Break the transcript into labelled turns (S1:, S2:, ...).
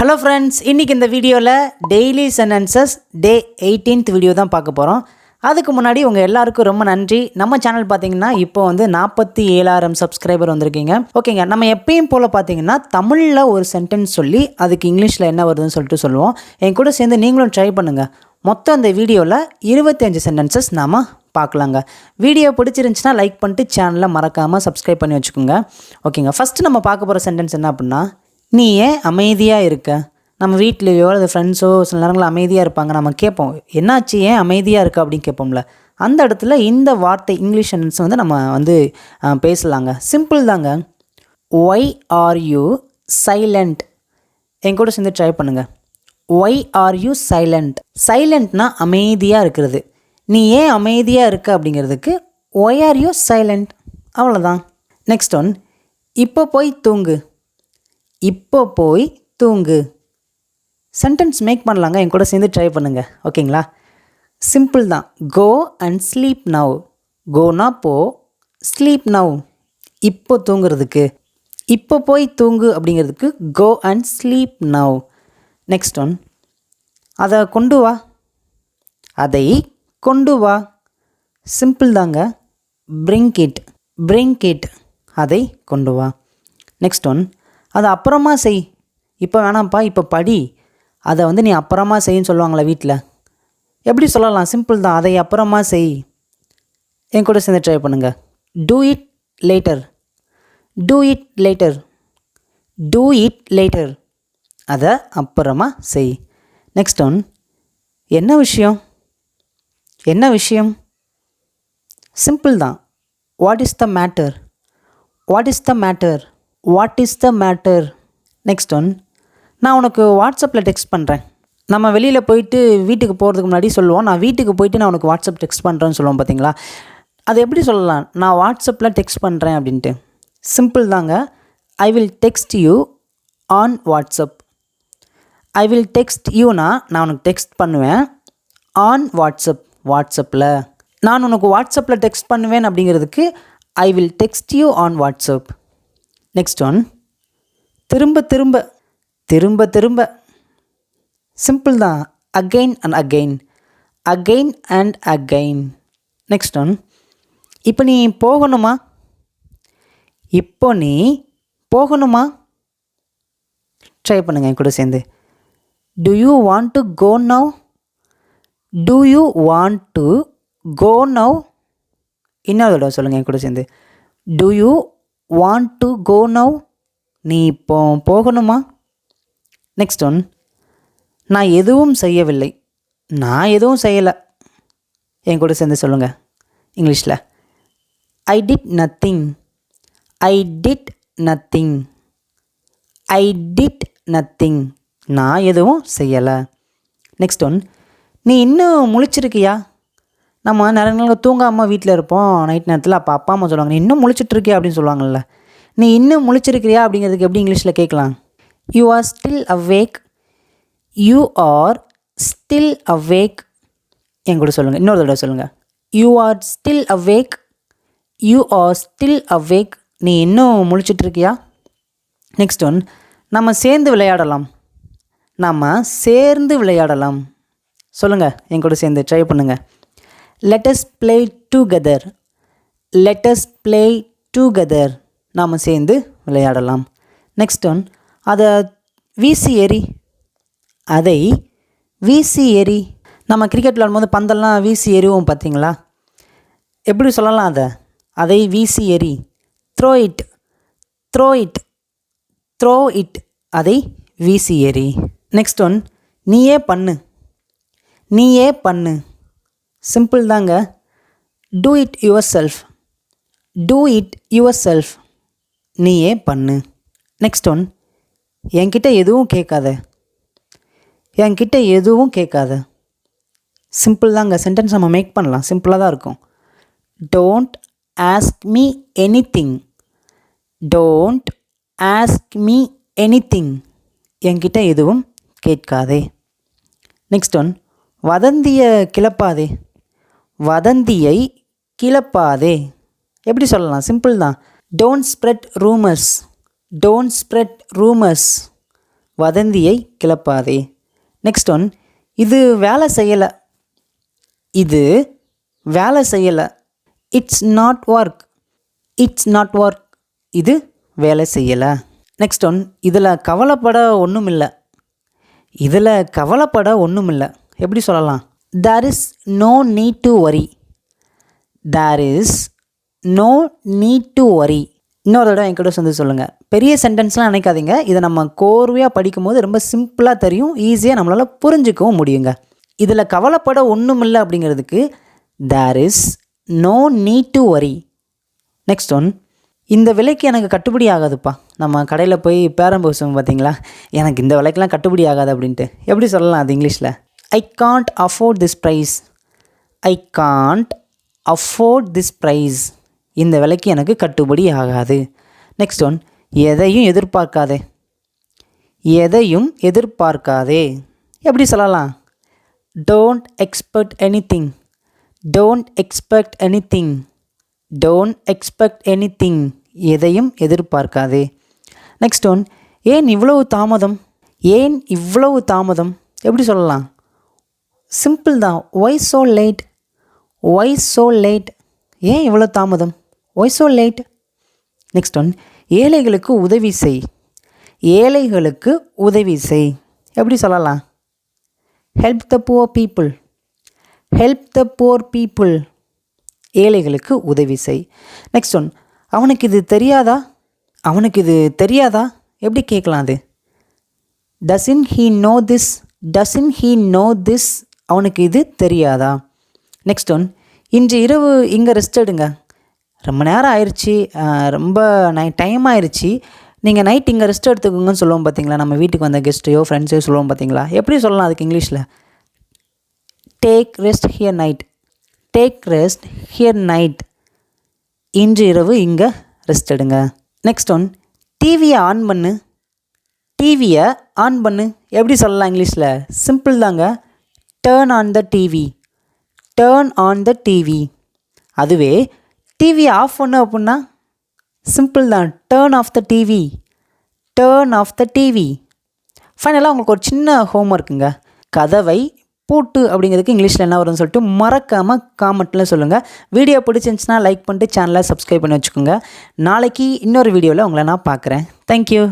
S1: Hello friends, இன்றைக்கி இந்த வீடியோவில் டெய்லி சென்டென்சஸ் டே 18th வீடியோ தான் பார்க்க போகிறோம். அதுக்கு முன்னாடி உங்கள் எல்லாருக்கும் ரொம்ப நன்றி. நம்ம சேனல் பார்த்தீங்கன்னா இப்போ வந்து 47,000 சப்ஸ்கிரைபர் வந்திருக்கீங்க. ஓகேங்க, நம்ம எப்பயும் போல் பார்த்தீங்கன்னா தமிழில் ஒரு சென்டென்ஸ் சொல்லி அதுக்கு இங்கிலீஷில் என்ன வருதுன்னு சொல்லிட்டு சொல்லுவோம். என் கூட சேர்ந்து நீங்களும் ட்ரை பண்ணுங்கள். மொத்தம் இந்த வீடியோவில் 25 சென்டென்சஸ் நாம் பார்க்கலாங்க. வீடியோ பிடிச்சிருந்துச்சின்னா லைக் பண்ணிட்டு சேனலை மறக்காமல் சப்ஸ்கிரைப் பண்ணி வச்சுக்கோங்க. ஓகேங்க, ஃபஸ்ட்டு நம்ம பார்க்க போகிற சென்டென்ஸ் என்ன அப்படின்னா, நீ ஏன் அமைதியாக இருக்க? நம்ம வீட்லேயோ அல்லது ஃப்ரெண்ட்ஸோ சில நேரங்களில் அமைதியாக இருப்பாங்க. நம்ம கேட்போம், என்னாச்சு ஏன் அமைதியாக இருக்க அப்படின்னு கேட்போம்ல. அந்த இடத்துல இந்த வார்த்தை இங்கிலீஷ் சென்டென்ஸ் வந்து நம்ம வந்து பேசலாங்க. சிம்பிள் தாங்க. Why are you silent? என் கூட சேர்ந்து ட்ரை பண்ணுங்கள். Why are you silent? சைலண்ட்னா அமைதியாக இருக்கிறது. நீ ஏன் அமைதியாக இருக்க அப்படிங்கிறதுக்கு ஒய் ஆர் யூ சைலண்ட், அவ்வளோதான். நெக்ஸ்ட் ஒன், இப்போ போய் தூங்கு. இப்போ போய் தூங்கு. சென்டென்ஸ் மேக் பண்ணலாங்க. என் கூட சேர்ந்து ட்ரை பண்ணுங்கள். ஓகேங்களா? சிம்பிள் தான். Go and sleep now. கோனா போ, ஸ்லீப் நவ் இப்போ தூங்குறதுக்கு. இப்போ போய் தூங்கு அப்படிங்கிறதுக்கு go and sleep now. Next one, அதை கொண்டு வா. அதை கொண்டு வா. சிம்பிள் தாங்க. Bring it. Bring it. அதை கொண்டு வா. நெக்ஸ்ட் ஒன், அதை அப்புறமா செய். இப்போ வேணாம்ப்பா, இப்போ படி. அதை வந்து நீ அப்புறமா செய்யின்னு சொல்லுவாங்களே வீட்டில். எப்படி சொல்லலாம்? சிம்பிள் தான். அதை அப்புறமா செய். என் கூட சேர்ந்து ட்ரை பண்ணுங்கள். Do it later. Do it later. Do it later. அதை அப்புறமா செய். நெக்ஸ்ட் ஒன், என்ன விஷயம்? என்ன விஷயம்? சிம்பிள் தான். What is the matter? What is the matter? What is the matter? Next one, நான் உனக்கு வாட்ஸ்அப்பில் டெக்ஸ்ட் பண்ணுறேன். நம்ம வெளியில் போயிட்டு வீட்டுக்கு போகிறதுக்கு முன்னாடி சொல்லுவோம், நான் வீட்டுக்கு போயிட்டு நான் உனக்கு வாட்ஸ்அப் டெக்ஸ்ட் பண்ணுறேன்னு சொல்லுவோம் பார்த்தீங்களா? அது எப்படி சொல்லலாம்? நான் வாட்ஸ்அப்பில் டெக்ஸ்ட் பண்ணுறேன் அப்படின்ட்டு. சிம்பிள் தாங்க. I will text you on WhatsApp. I will text யூனா நான் உனக்கு டெக்ஸ்ட் பண்ணுவேன். ஆன் வாட்ஸ்அப், வாட்ஸ்அப்பில். நான் உனக்கு வாட்ஸ்அப்பில் டெக்ஸ்ட் பண்ணுவேன் அப்படிங்கிறதுக்கு ஐ will text you on WhatsApp. Next one, திரும்ப திரும்ப. திரும்ப திரும்ப. சிம்பிள் தான். Again and again. Again and again. Next one, இப்போ நீ போகணுமா? இப்போ நீ போகணுமா? ட்ரை பண்ணுங்க என் கூட சேர்ந்து. Do you want to go now? Do you want to go now? இன்னொரு தடவை சொல்லுங்கள் என் கூட சேர்ந்து. Do you want to go now? நீ இப்போ போகணுமா? நெக்ஸ்ட் ஒன், நான் எதுவும் செய்யவில்லை. நான் எதுவும் செய்யலை. என் கூட சேர்ந்து சொல்லுங்கள் இங்கிலீஷில். I did nothing. I did nothing. I did nothing. நான் எதுவும் செய்யலை. நெக்ஸ்ட் ஒன், நீ இன்னும் முழிச்சிருக்கியா? நம்ம நிறைய நாள் தூங்காமல் வீட்டில் இருப்போம் நைட் நேரத்தில். அப்போ அப்பா அம்மா சொல்லுவாங்க, நீ இன்னும் முழிச்சிட்ருக்கியா அப்படின்னு சொல்லுவாங்கள்ல. நீ இன்னும் முழிச்சிருக்கிறியா அப்படிங்கிறதுக்கு எப்படி இங்கிலீஷில் கேட்கலாம்? You are still awake. You are still awake. என் கூட சொல்லுங்கள். இன்னொரு தடவை சொல்லுங்கள். You are still awake. You are still awake. நீ இன்னும் முழிச்சிட்ருக்கியா? நெக்ஸ்ட் ஒன், நம்ம சேர்ந்து விளையாடலாம். நம்ம சேர்ந்து விளையாடலாம். சொல்லுங்கள் என் கூட சேர்ந்து ட்ரை பண்ணுங்கள். let us play together. let us play together. நாம் சேர்ந்து விளையாடலாம். நெக்ஸ்ட் ஒன், அதை வீசி எறி. அதை வீசி எறி. நம்ம கிரிக்கெட் விளையாடும்போது பந்தெல்லாம் வீசி எறிவோம் பார்த்தீங்களா? எப்படி சொல்லலாம் அதை? அதை வீசி எறி. Throw it. Throw it. Throw it. அதை வீசி எறி. நெக்ஸ்ட் ஒன், நீயே பண்ணு. நீயே பண்ணு. சிம்பிள் தாங்க. Do it your self. Do it your self. நீயே பண்ணு. நெக்ஸ்ட் ஒன், என்கிட்ட எதுவும் கேட்காத. என்கிட்ட எதுவும் கேட்காத. சிம்பிள் தாங்க. சென்டென்ஸ் நம்ம மேக் பண்ணலாம். சிம்பிளாக தான் இருக்கும். Don't ask me anything. Don't ask me anything. என்கிட்ட எதுவும் கேட்காதே. நெக்ஸ்ட் ஒன், வதந்தியை கிளப்பாதே. வதந்தியை கிளப்பாதே. எப்படி சொல்லலாம்? சிம்பிள் தான். Don't spread rumours. Don't spread rumours. வதந்தியை கிளப்பாதே. நெக்ஸ்ட் ஒன், இது வேலை செய்யலை. இது வேலை செய்யலை. It's not work. It's not work. இது வேலை செய்யலை. நெக்ஸ்ட் ஒன், இதில் கவலைப்பட ஒன்றும் இல்லை. இதில் கவலைப்பட ஒன்றும் இல்லை. எப்படி சொல்லலாம்? There is no need to worry. There is no need to worry. இன்னொரு தடவை என்கிட்ட வந்து சொல்லுங்கள். பெரிய சென்டென்ஸ்லாம் நினைக்காதீங்க. இதை நம்ம கோர்வையாக படிக்கும்போது ரொம்ப சிம்பிளாக தெரியும், ஈஸியாக நம்மளால் புரிஞ்சிக்கவும் முடியுங்க. இதில் கவலைப்பட ஒன்றும் இல்லை அப்படிங்கிறதுக்கு there is no need to worry. Next one, இந்த விலைக்கு எனக்கு கட்டுப்படி ஆகாதுப்பா. நம்ம கடையில் போய் பேரம் பேசுவோம் பார்த்தீங்களா, எனக்கு இந்த விலைக்கெலாம் கட்டுப்படி ஆகாது அப்படின்ட்டு. எப்படி சொல்லலாம் அது இங்கிலீஷில்? I can't afford this price. I can't afford this price. இந்த விலைக்கு எனக்கு கட்டுப்படி ஆகாது. நெக்ஸ்ட் ஒன், எதையும் எதிர்பார்க்காதே. எதையும் எதிர்பார்க்காதே. எப்படி சொல்லலாம்? Don't expect anything. Don't expect anything. Don't expect anything. எதையும் எதிர்பார்க்காதே. நெக்ஸ்ட் ஒன், ஏன் இவ்வளவு தாமதம்? ஏன் இவ்வளவு தாமதம்? எப்படி சொல்லலாம்? சிம்பிள் தான். Why so late. Why so late. ஏன் இவ்வளோ தாமதம்? Why so late. Next one, ஏழைகளுக்கு உதவி செய். ஏழைகளுக்கு உதவி செய். எப்படி சொல்லலாம்? Help the poor people. Help the poor people. ஏழைகளுக்கு உதவி செய். நெக்ஸ்ட் ஒன், அவனுக்கு இது தெரியாதா? அவனுக்கு இது தெரியாதா? எப்படி கேட்கலாம் அது? Doesn't he know this. Doesn't he know this. அவனுக்கு இது தெரியாதா? நெக்ஸ்ட் ஒன், இன்று இரவு இங்கே ரெஸ்ட் எடுங்க. ரொம்ப நேரம் ஆயிடுச்சு, ரொம்ப டைம் ஆயிடுச்சு, நீங்கள் நைட் இங்கே ரெஸ்ட் எடுத்துக்கோங்கன்னு சொல்லுவோம் பார்த்தீங்களா? நம்ம வீட்டுக்கு வந்த கெஸ்ட்டையோ ஃப்ரெண்ட்ஸையோ சொல்லுவோம் பார்த்தீங்களா? எப்படி சொல்லலாம் அதுக்கு இங்கிலீஷில்? Take rest here night. Take rest here night. இன்று இரவு இங்கே ரெஸ்ட் எடுங்க. நெக்ஸ்ட் ஒன், டிவியை ஆன் பண்ணு. டிவியை ஆன் பண்ணு. எப்படி சொல்லலாம் இங்கிலீஷில்? சிம்பிள் தாங்க. Turn on the TV. Turn on the TV. அதுவே டிவியை ஆஃப் பண்ணு அப்படின்னா சிம்பிள் தான். Turn off the TV. Turn off the TV. ஃபைனலாக உங்களுக்கு ஒரு சின்ன ஹோம் ஒர்க்குங்க. கதவை பூட்டு அப்படிங்கிறதுக்கு இங்கிலீஷில் என்ன வரும்னு சொல்லிட்டு மறக்காமல் காமெண்ட்டில் சொல்லுங்கள். வீடியோ பிடிச்சிருந்துச்சுன்னா லைக் பண்ணிட்டு சேனலை சப்ஸ்கிரைப் பண்ணி வச்சுக்கோங்க. நாளைக்கு இன்னொரு வீடியோவில் உங்களை நான் பார்க்குறேன். தேங்க்யூ.